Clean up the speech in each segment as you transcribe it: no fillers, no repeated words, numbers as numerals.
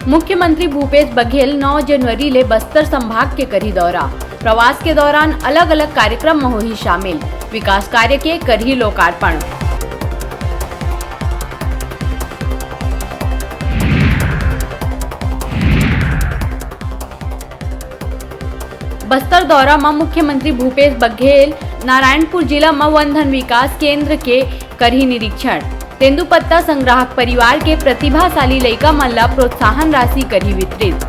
मुख्यमंत्री भूपेश बघेल 9 जनवरी ले बस्तर संभाग के करी दौरा। प्रवास के दौरान अलग अलग कार्यक्रम में हुई शामिल। विकास कार्य के करी लोकार्पण। बस्तर दौरा में मुख्यमंत्री भूपेश बघेल नारायणपुर जिला में वनधन विकास केंद्र के करी निरीक्षण। तेंदुपत्ता संग्राहक परिवार के प्रतिभाशाली लइका मन ला प्रोत्साहन राशि करी वितरित।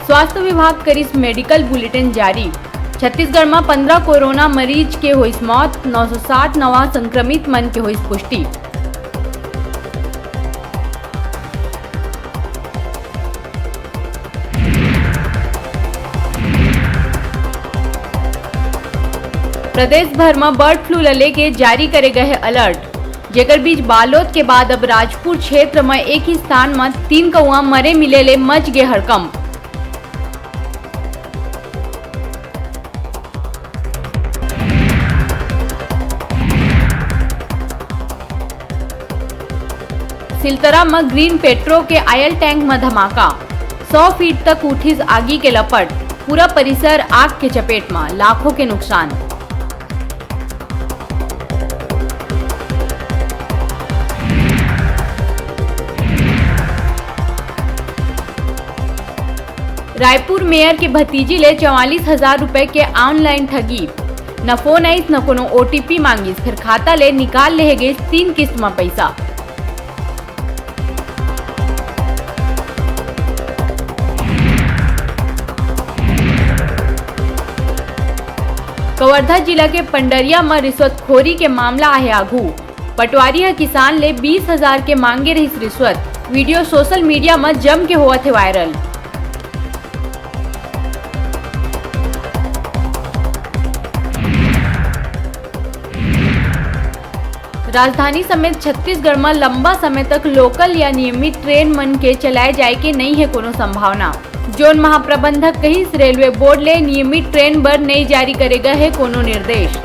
स्वास्थ्य विभाग करी मेडिकल बुलेटिन जारी। छत्तीसगढ़ में 15 कोरोना मरीज के हुई मौत, 960 नवा संक्रमित मन के हुई पुष्टि। प्रदेश भर में बर्ड फ्लू लेके जारी करे गए अलर्ट। जेकर बीच बालोद के बाद अब राजपुर क्षेत्र में एक ही स्थान में 3 कौआ मरे मिले ले मच गए हड़कंप। सिलतरा में ग्रीन पेट्रो के आयल टैंक में धमाका। 100 फीट तक उठी आगी के लपट। पूरा परिसर आग के चपेट में, लाखों के नुकसान। रायपुर मेयर के भतीजी ले 44,000 रुपए के ऑनलाइन ठगी। न फोन आईस न कोनो OTP मांगिस, फिर खाता ले निकाल ले गए 3 किस्त में पैसा। कवर्धा जिला के पंडरिया में रिश्वतखोरी के मामला आहे आगू। पटवारी किसान ले 20,000 के मांगे रही रिश्वत। वीडियो सोशल मीडिया में जम के हुआ थे वायरल। राजधानी समेत छत्तीसगढ़ में लंबा समय तक लोकल या नियमित ट्रेन मन के चलाए जाए के नहीं है कोनो संभावना। जोन महाप्रबंधक कही रेलवे बोर्ड ले नियमित ट्रेन बर नहीं जारी करेगा है कोनो निर्देश।